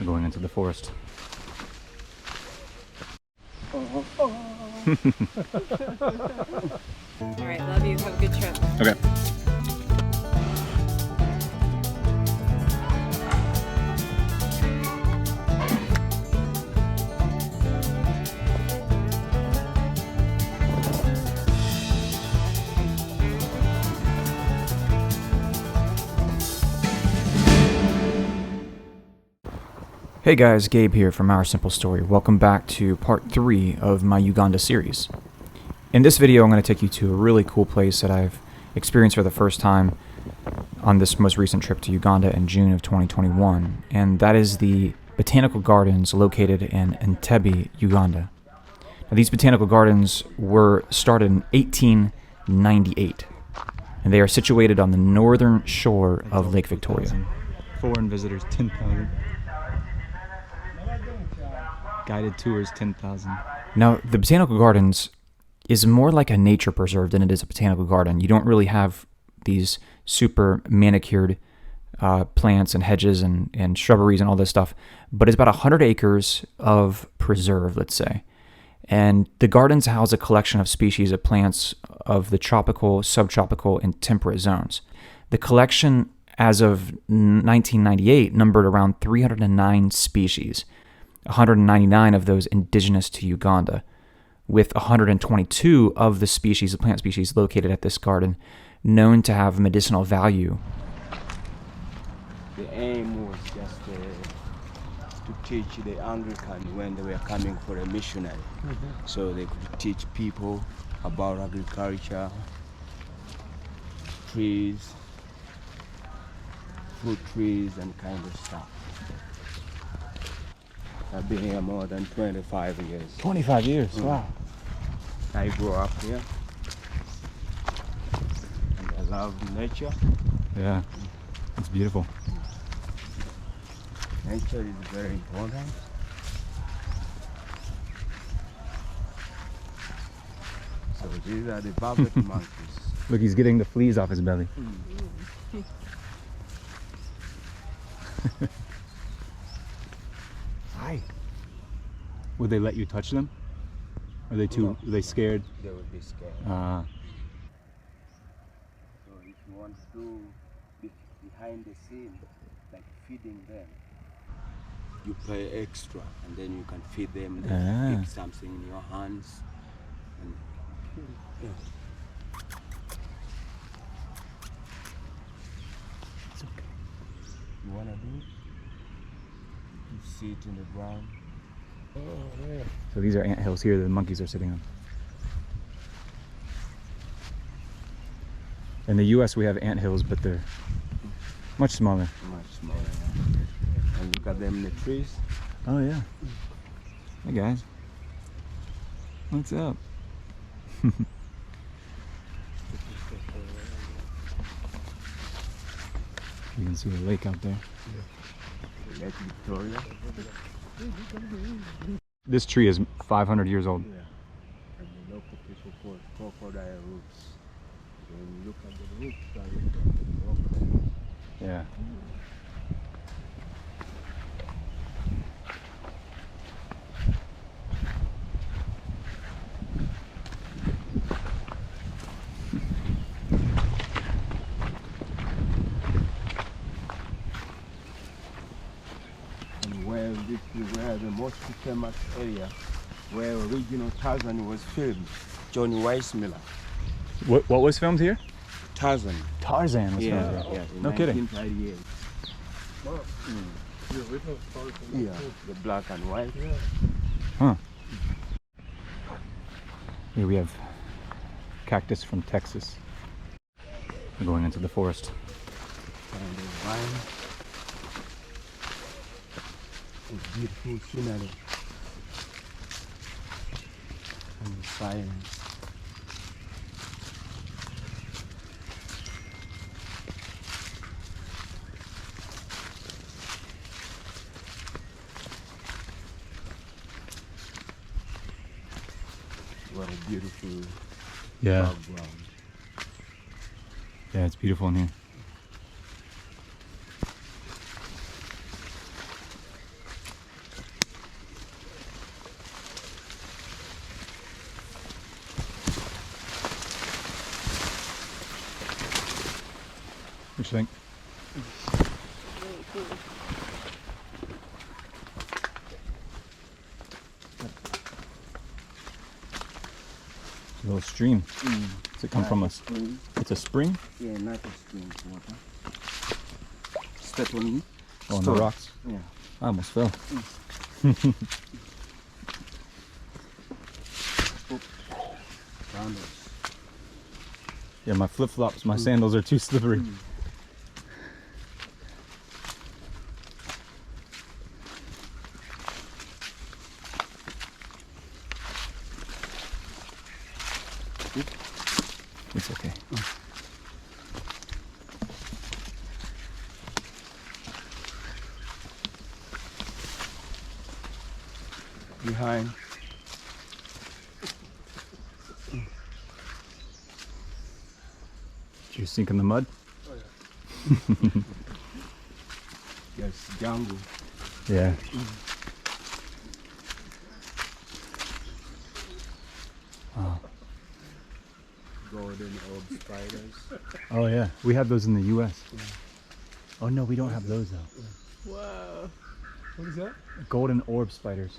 We're going into the forest. Alright, love you. Have a good trip. Okay. Hey guys, Gabe here from Our Simple Story. Welcome back to part 3 of my Uganda series. In this video, I'm going to take you to a really cool place that I've experienced for the first time on this most recent trip to Uganda in June of 2021, and that is the Botanical Gardens located in Entebbe, Uganda. Now, these botanical gardens were started in 1898, and they are situated on the northern shore of Lake Victoria. Foreign visitors, 10,000. Guided tours, 10,000. Now, the Botanical Gardens is more like a nature preserve than it is a botanical garden. You don't really have these super manicured plants and hedges and shrubberies and all this stuff, but it's about 100 acres of preserve, let's say. And the gardens house a collection of species of plants of the tropical, subtropical, and temperate zones. The collection, as of 1998, numbered around 309 species. 199 of those indigenous to Uganda, with 122 of the species, the plant species located at this garden, known to have medicinal value. The aim was just to teach the Anglican when they were coming for a missionary, so they could teach people about agriculture, trees, fruit trees, and kind of stuff. I've been here more than 25 years. 25 years, wow. I grew up here, and I love nature. Yeah, it's beautiful. Nature is very important. So these are the barbet monkeys. Look, he's getting the fleas off his belly. Hi. Would they let you touch them? Are they too? Are they scared? They would be scared. Uh, So if you want to do behind the scene, like feeding them, you pay extra, and then you can feed them. They pick something in your hands, and yeah. It's okay. You wanna do it? You sit in the ground. Oh yeah. so these are ant hills here that the monkeys are sitting on. In the U.S. we have ant hills, but they're much smaller. Much smaller. And look at them in the trees. Oh yeah. Hey guys. What's up? You can see the lake out there. Lake Victoria. This tree is 500 years old. Yeah. And the local people call it crocodile roots. When you look at the roots, that is the crocodile. Yeah. And where this is where the most famous area where original Tarzan was filmed. Johnny Weissmuller. What was filmed here? Tarzan. Tarzan was filmed here. Yeah, in No kidding. 1938. Yeah, the black and white. Huh. Here we have cactus from Texas. We're going into the forest. And the vine. It's beautiful scenery. And the silence. What a beautiful background. Yeah, it's beautiful in here. you think? Really cool. A little stream. Does it come from a? spring? It's a spring. Yeah, not a spring water. Step on me. Oh, on the rocks. Yeah. I almost fell. Sandals. Yeah, my flip flops, my sandals are too slippery. It's okay. Behind. Did you sink in the mud? Yes, jungle. Yeah. Golden orb spiders. Oh yeah, we have those in the U.S. Oh no, we don't have those though. Whoa. What is that? Golden orb spiders.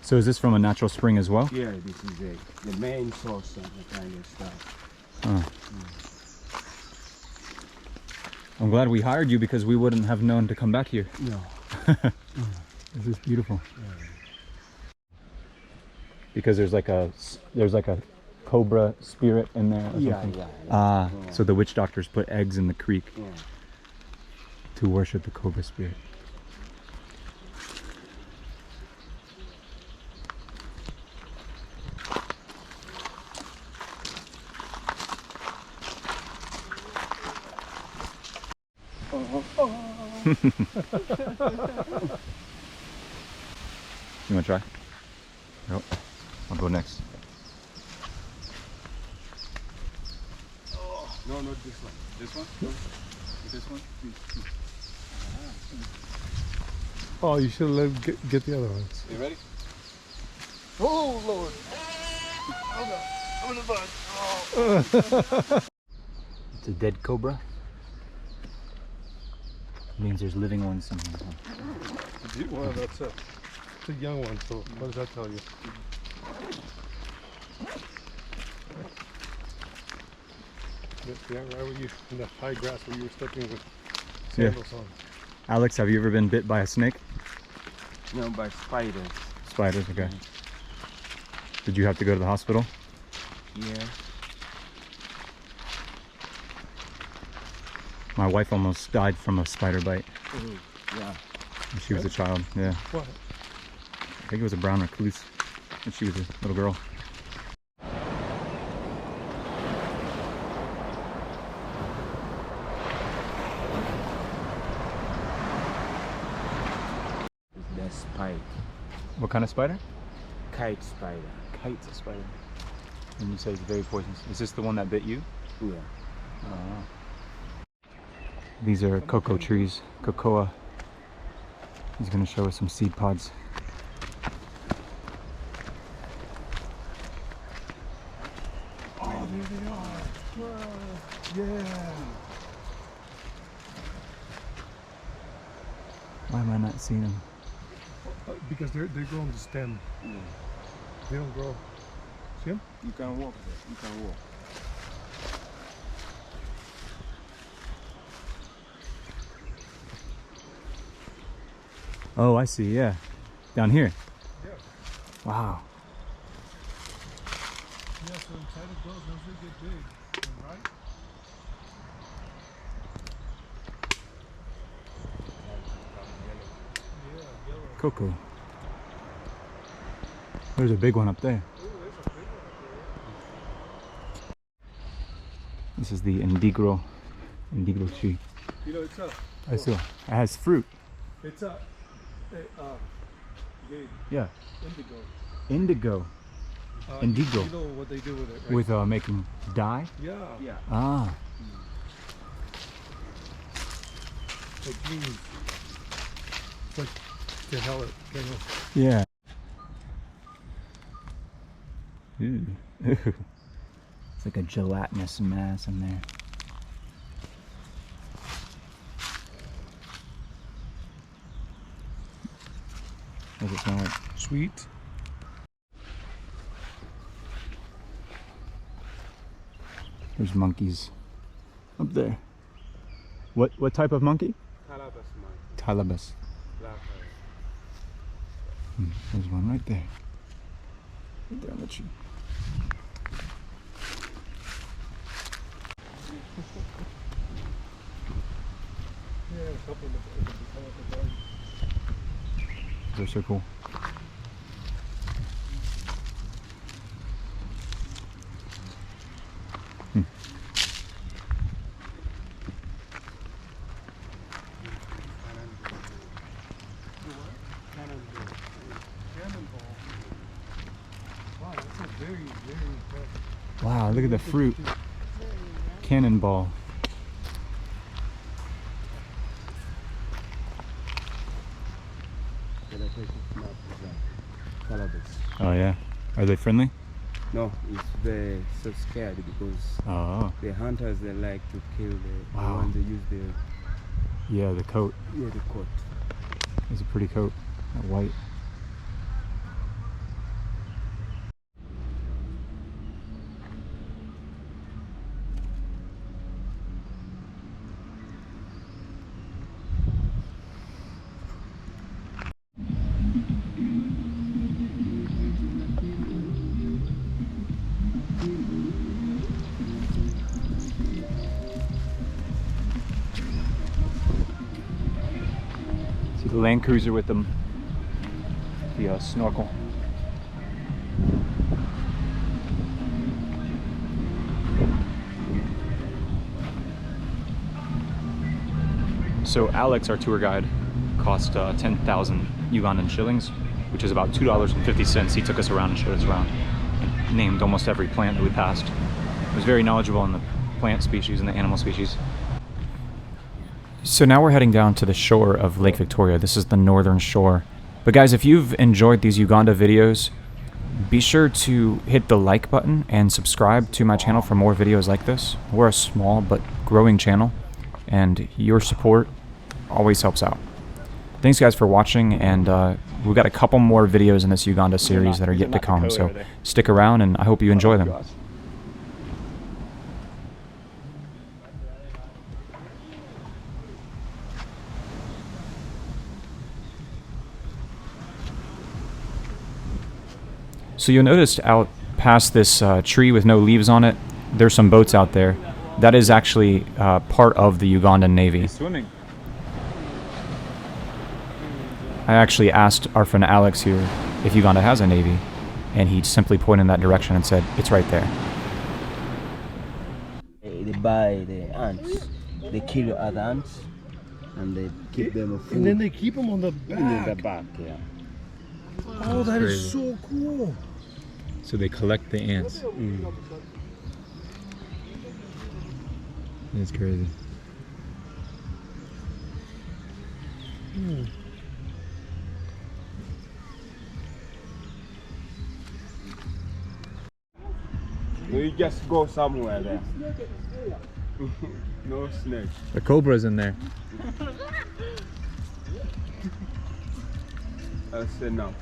So is this from a natural spring as well? Yeah, this is the main source of the kind of stuff. Oh. I'm glad we hired you because we wouldn't have known to come back here. No. This is beautiful. Because there's like a cobra spirit in there or Yeah, something. yeah. Ah, so the witch doctors put eggs in the creek Yeah. to worship the cobra spirit. You want to try? Nope. I'll go next. No, not this one. This one? No. This one? Oh, you should let him get the other ones. You ready? Oh, Lord. It's a dead cobra. It means there's living ones somewhere. Well, that's it's a young one, so what does that tell you? Yeah, right where you, in the high grass where you were stepping with sandals on. Alex, have you ever been bit by a snake? No, by spiders. Spiders, okay. Did you have to go to the hospital? Yeah. My wife almost died from a spider bite Yeah. when she was a child. Yeah. What? I think it was a brown recluse when she was a little girl. The spike. What kind of spider? Kite spider. Kite spider. And you say it's very poisonous. Is this the one that bit you? Yeah. These are cocoa trees, cocoa. He's going to show us some seed pods. Oh, there they are. Wow. Yeah. Why am I not seeing them? Because they grow on the stem. They don't grow. See them? You can walk there. You can walk. Oh, I see, yeah. Down here. Yeah. Wow. Yeah, so inside it grows once they get big, right? Yeah, yellow. Cocoa. There's a big one up there. Oh, there's a big one up there. This is the indigo tree. You know, it's a. I saw. It has fruit. It's a. Gabe, Yeah. indigo. Indigo. Indigo. You know what they do with it, right? With making dye? Yeah. Yeah. Ah. Like beans. It's like to hell it. Yeah. Ooh. Ooh. It's like a gelatinous mass in there. What does it smell like? Sweet. There's monkeys up there. What type of monkey? Talabas. There's one right there. Right there on the tree. Yeah, a couple of the botanical garden. They're so cool. Cannonball. Wow, that's a very, very impressive. Wow, look at the fruit. Cannonball. Can I take a snap of that? Calabash. Oh yeah. Are they friendly? No, it's very so scared because Oh. the hunters, they like to kill the Wow. ones they use the Yeah, the coat. the coat. It's a pretty coat. That white. See the Land Cruiser with them. The snorkel. So Alex, our tour guide, cost 10,000 Ugandan shillings, which is about $2.50. He took us around and showed us around. And named almost every plant that we passed. He was very knowledgeable on the plant species and the animal species. So now we're heading down to the shore of Lake Victoria. This is the northern shore. But guys, if you've enjoyed these Uganda videos, be sure to hit the like button and subscribe to my channel for more videos like this. We're a small but growing channel, and your support always helps out. Thanks guys for watching, and we've got a couple more videos in this Uganda series that are yet to come, so stick around and I hope you enjoy them. So you'll notice out past this tree with no leaves on it, there's some boats out there. That is actually part of the Ugandan Navy. Swimming. I actually asked our friend Alex here if Uganda has a navy, and he simply pointed in that direction and said, it's right there. They buy the ants. They kill other ants and they keep them food. And then they keep them on the back. in the back, yeah. Oh, that is crazy. so cool. So they collect the ants. That's crazy. You just go somewhere there. No snake. The cobra's in there. That's enough.